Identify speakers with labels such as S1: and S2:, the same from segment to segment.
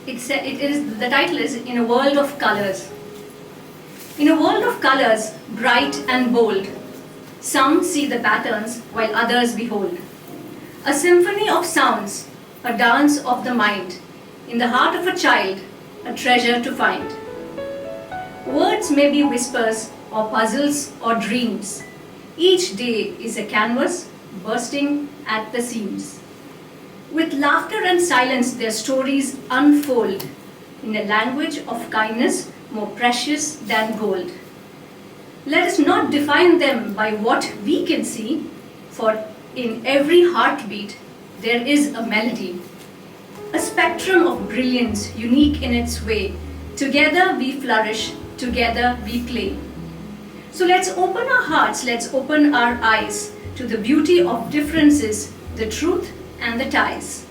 S1: The title is In a World of Colors. In a world of colors, bright and bold, some see the patterns while others behold. A symphony of sounds, a dance of the mind, in the heart of a child, a treasure to find. Words may be whispers or puzzles or dreams. Each day is a canvas bursting at the seams. With laughter and silence, their stories unfold in a language of kindness more precious than gold. Let us not define them by what we can see, for in every heartbeat there is a melody, a spectrum of brilliance unique in its way. Together we flourish, together we play. So let's open our hearts, let's open our eyes to the beauty of differences, the truth and the ties.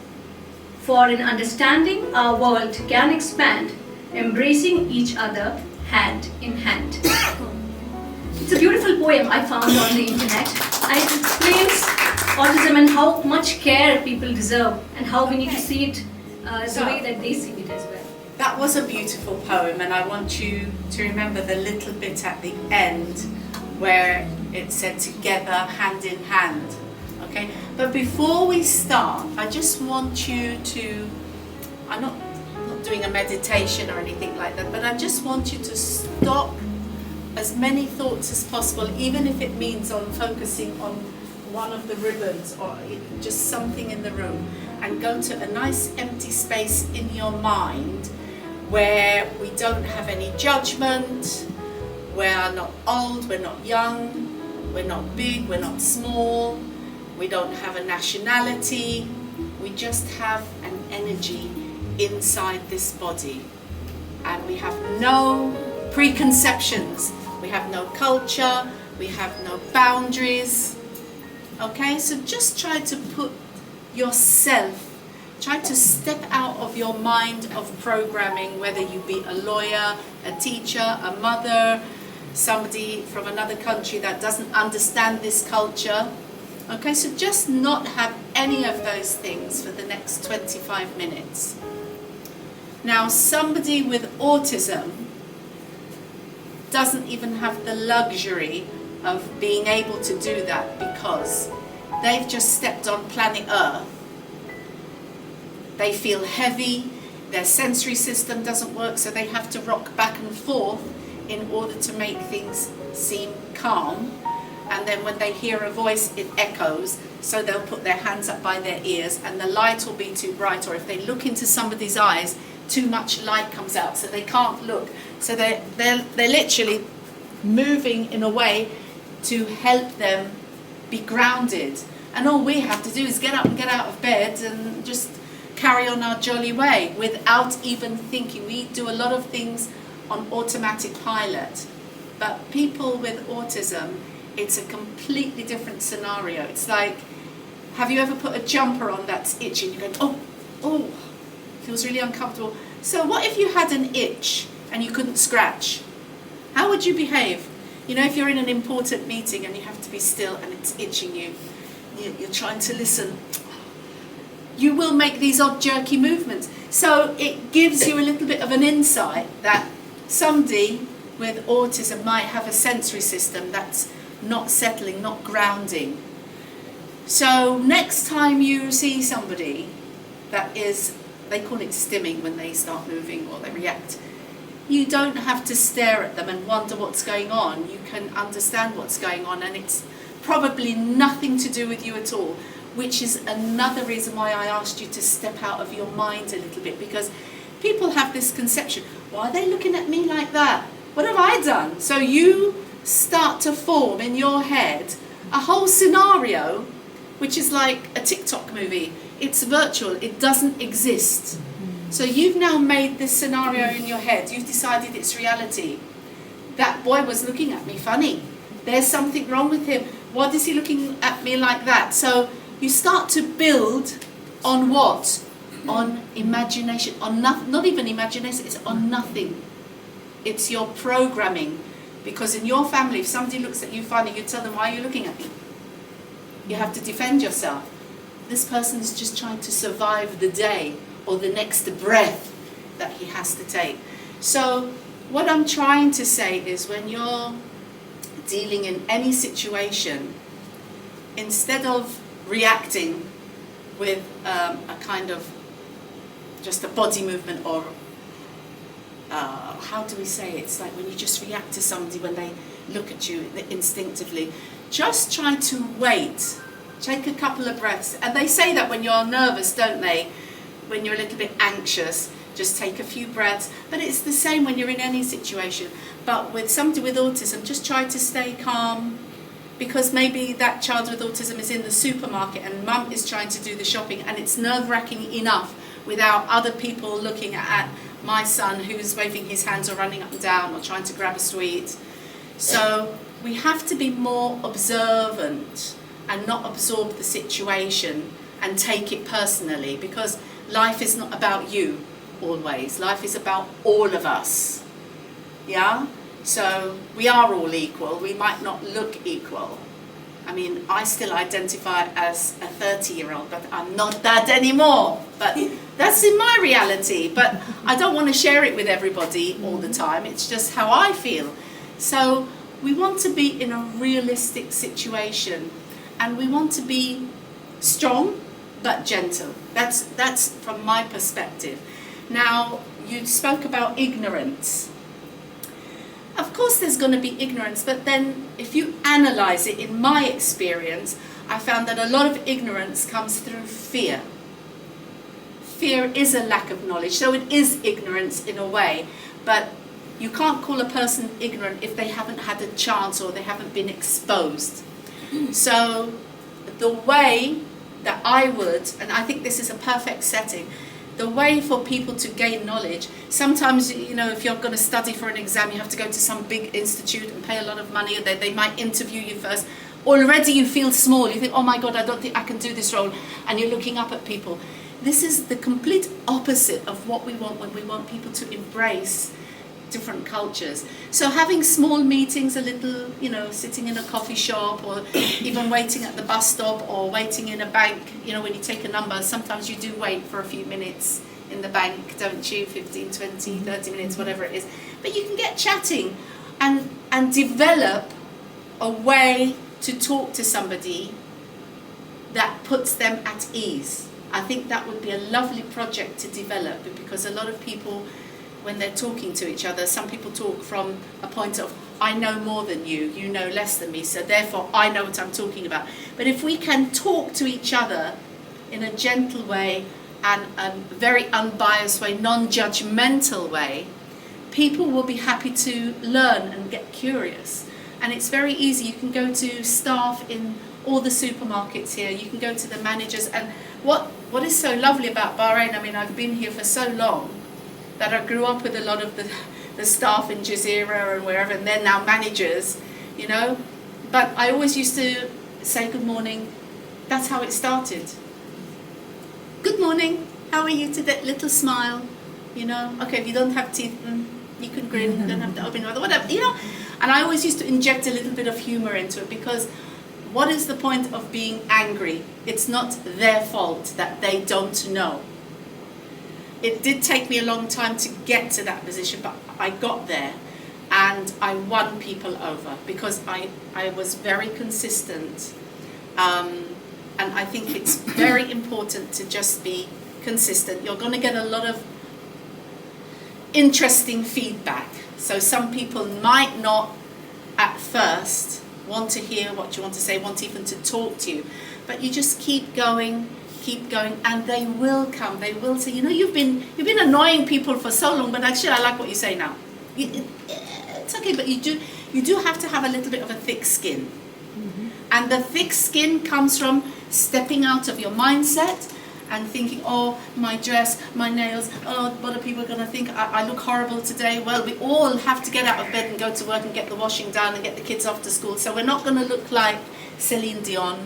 S1: For in understanding our world can expand, embracing each other hand in hand. It's a beautiful poem I found on the internet, and it explains autism and how much care people deserve and how we need to see it the way that they see it as well.
S2: That was a beautiful poem, and I want you to remember the little bit at the end where it said together, hand in hand. Okay, but before we start, I just want you to, I'm not doing a meditation or anything like that, but I just want you to stop as many thoughts as possible, even if it means on focusing on one of the ribbons or just something in the room, and go to a nice empty space in your mind where we don't have any judgment, we're not old, we're not young, we're not big, we're not small, we don't have a nationality, we just have an energy inside this body. And we have no preconceptions, we have no culture, we have no boundaries. Okay, so just try to put yourself, try to step out of your mind of programming, whether you be a lawyer, a teacher, a mother, somebody from another country that doesn't understand this culture. Okay, so just not have any of those things for the next 25 minutes. Now, somebody with autism doesn't even have the luxury of being able to do that because they've just stepped on planet Earth. They feel heavy, their sensory system doesn't work, so they have to rock back and forth in order to make things seem calm. And then when they hear a voice, it echoes, so they'll put their hands up by their ears and the light will be too bright, or if they look into somebody's eyes, too much light comes out, so they can't look. So they're literally moving in a way to help them be grounded. And all we have to do is get up and get out of bed and just carry on our jolly way without even thinking. We do a lot of things on automatic pilot, but people with autism, it's a completely different scenario. It's like, have you ever put a jumper on that's itching? You're going, oh, feels really uncomfortable. So what if you had an itch and you couldn't scratch? How would you behave? You know, if you're in an important meeting and you have to be still and it's itching you, you're trying to listen, you will make these odd jerky movements. So it gives you a little bit of an insight that somebody with autism might have a sensory system that's not settling, not grounding. So next time you see somebody that is, they call it stimming when they start moving or they react, you don't have to stare at them and wonder what's going on. You can understand what's going on, and it's probably nothing to do with you at all, which is another reason why I asked you to step out of your mind a little bit, because people have this conception, why are they looking at me like that? What have I done? So you start to form in your head a whole scenario which is like a TikTok movie. It's virtual, it doesn't exist. So you've now made this scenario in your head, you've decided it's reality. That boy was looking at me funny. There's something wrong with him. Why is he looking at me like that? So you start to build on what? On imagination, on nothing, not even imagination, it's on nothing. It's your programming. Because in your family, if somebody looks at you funny, you tell them, why are you looking at me? You have to defend yourself. this person is just trying to survive the day or the next breath that he has to take. So what I'm trying to say is, when you're dealing in any situation, instead of reacting with a kind of just a body movement, or how do we say it? It's like when you just react to somebody when they look at you instinctively. Just try to wait. Take a couple of breaths. And they say that when you're nervous, don't they? When you're a little bit anxious, just take a few breaths. But it's the same when you're in any situation. But with somebody with autism, just try to stay calm, because maybe that child with autism is in the supermarket and mum is trying to do the shopping, and it's nerve-wracking enough without other people looking at my son who's waving his hands or running up and down or trying to grab a sweet. So we have to be more observant and not absorb the situation and take it personally, because life is not about you always. Life is about all of us. Yeah? So we are all equal. We might not look equal. I mean, I still identify as a 30-year-old, but I'm not that anymore. But that's in my reality. But I don't want to share it with everybody all the time. It's just how I feel. So we want to be in a realistic situation, and we want to be strong but gentle. That's from my perspective. Now, you spoke about ignorance. Of course there's going to be ignorance, but then if you analyze it, in my experience, I found that a lot of ignorance comes through fear. Fear is a lack of knowledge, so it is ignorance in a way, but you can't call a person ignorant if they haven't had a chance or they haven't been exposed. So the way that I would, and I think this is a perfect setting, the way for people to gain knowledge, sometimes, you know, if you're going to study for an exam, you have to go to some big institute and pay a lot of money, or they might interview you first. Already you feel small, you think, oh my God, I don't think I can do this role, and you're looking up at people. This is the complete opposite of what we want when we want people to embrace different cultures. So having small meetings, a little, you know, sitting in a coffee shop, or even waiting at the bus stop, or waiting in a bank, you know, when you take a number, sometimes you do wait for a few minutes in the bank, don't you? 15, 20, 30 minutes, whatever it is. But you can get chatting and develop a way to talk to somebody that puts them at ease. I think that would be a lovely project to develop, because a lot of people, when they're talking to each other, some people talk from a point of, I know more than you, you know less than me, so therefore I know what I'm talking about. But if we can talk to each other in a gentle way and a very unbiased way, non-judgmental way, people will be happy to learn and get curious. And it's very easy. You can go to staff in all the supermarkets here, you can go to the managers, and what is so lovely about Bahrain, I mean, I've been here for so long, that I grew up with a lot of the staff in Jazeera and wherever, and they're now managers, you know. But I always used to say good morning. That's how it started. Good morning, how are you today? Little smile, you know. Okay, if you don't have teeth, you can grin, you don't have to open your mouth, whatever, you know. And I always used to inject a little bit of humor into it, because what is the point of being angry? It's not their fault that they don't know. It did take me a long time to get to that position, but I got there, and I won people over because I was very consistent. And I think it's very important to just be consistent. You're going to get a lot of interesting feedback. So some people might not at first want to hear what you want to say, want even to talk to you, but you just keep going, and they will come. They will say, you know, you've been annoying people for so long, but actually I like what you say now. It's okay, but you do have to have a little bit of a thick skin. Mm-hmm. And the thick skin comes from stepping out of your mindset and thinking, oh, my dress, my nails, oh, what are people going to think? I look horrible today. Well, we all have to get out of bed and go to work and get the washing done and get the kids off to school. So we're not going to look like Celine Dion.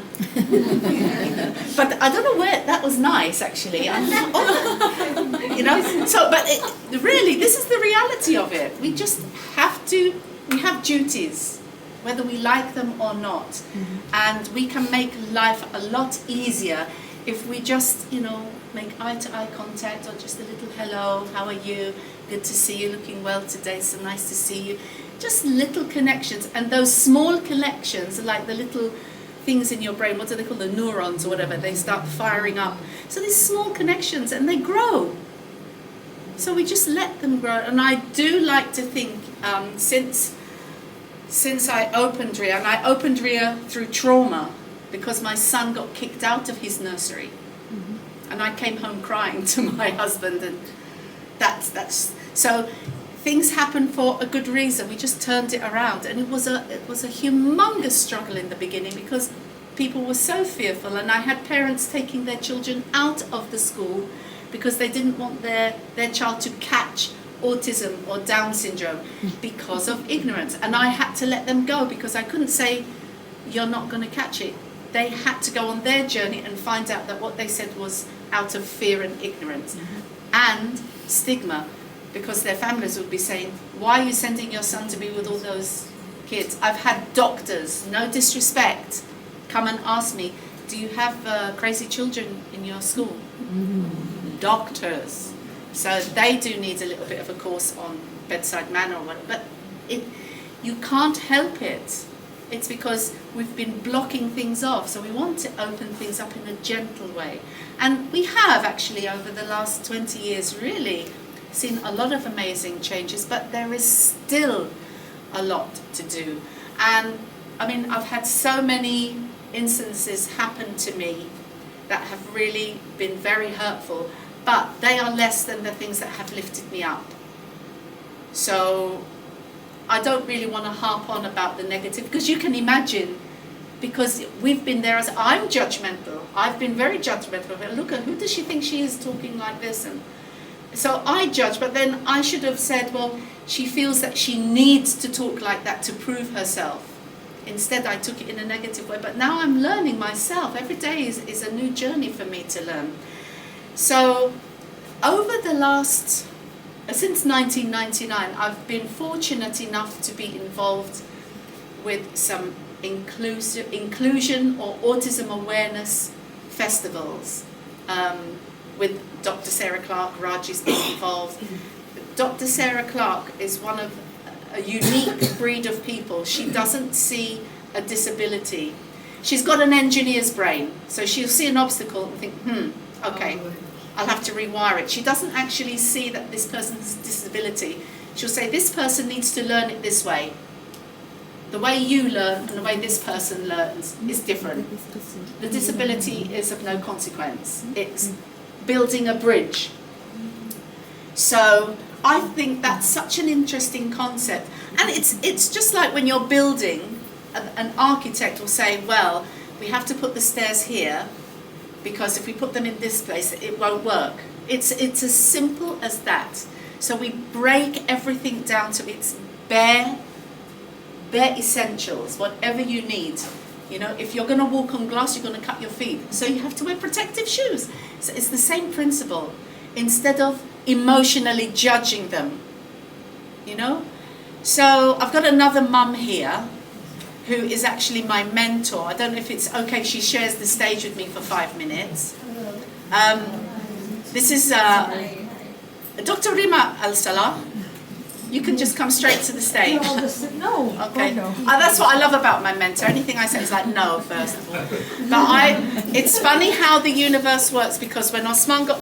S2: But I don't know where, that was nice actually. You know, so, but really, this is the reality of it. We just have to, we have duties, whether we like them or not. Mm-hmm. And we can make life a lot easier if we just, make eye-to-eye contact, or just a little hello, how are you? Good to see you, looking well today, so nice to see you. Just little connections, and those small connections are like the little things in your brain, what do they call, the neurons or whatever, they start firing up. So these small connections, and they grow. So we just let them grow. And I do like to think, since I opened RIA, and I opened RIA through trauma, because my son got kicked out of his nursery. And I came home crying to my husband, and that's so things happen for a good reason. We just turned it around, and it was a humongous struggle in the beginning, because people were so fearful, and I had parents taking their children out of the school because they didn't want their child to catch autism or Down syndrome because of ignorance. And I had to let them go, because I couldn't say, you're not going to catch it. They had to go on their journey and find out that what they said was out of fear and ignorance and stigma, because their families would be saying, why are you sending your son to be with all those kids? I've had doctors, no disrespect, come and ask me, do you have crazy children in your school? Doctors. So they do need a little bit of a course on bedside manner or whatever, but you can't help it. It's because we've been blocking things off, so we want to open things up in a gentle way. And we have actually, over the last 20 years, really seen a lot of amazing changes, but there is still a lot to do. And I mean, I've had so many instances happen to me that have really been very hurtful, but they are less than the things that have lifted me up. So I don't really want to harp on about the negative, because you can imagine, because we've been there. As I'm judgmental, I've been very judgmental. Look at, who does she think she is, talking like this? And so I judge, but then I should have said, well, she feels that she needs to talk like that to prove herself. Instead, I took it in a negative way, but now I'm learning myself. Every day is a new journey for me to learn. So over the last, since 1999, I've been fortunate enough to be involved with some inclusion or autism awareness festivals with Dr. Sarah Clark. Raji's been involved. Dr. Sarah Clark is one of a unique breed of people. She doesn't see a disability. She's got an engineer's brain, so she'll see an obstacle and think, okay, I'll have to rewire it. She doesn't actually see that this person's disability. She'll say, this person needs to learn it this way. The way you learn and the way this person learns is different. The disability is of no consequence. It's building a bridge. So I think that's such an interesting concept. And it's just like when you're building, an architect will say, well, we have to put the stairs here, because if we put them in this place, it won't work. It's as simple as that. So we break everything down to its bare essentials, whatever you need. You know, if you're going to walk on glass, you're going to cut your feet. So you have to wear protective shoes. So it's the same principle. Instead of emotionally judging them, you know? So I've got another mum here who is actually my mentor. I don't know if it's okay, she shares the stage with me for 5 minutes. This is Dr. Rima Al-Salah. You can just come straight to the stage.
S3: No.
S2: Okay.
S3: Oh, no.
S2: That's what I love about my mentor. Anything I say is like, no, first of all. But it's funny how the universe works, because when Osman got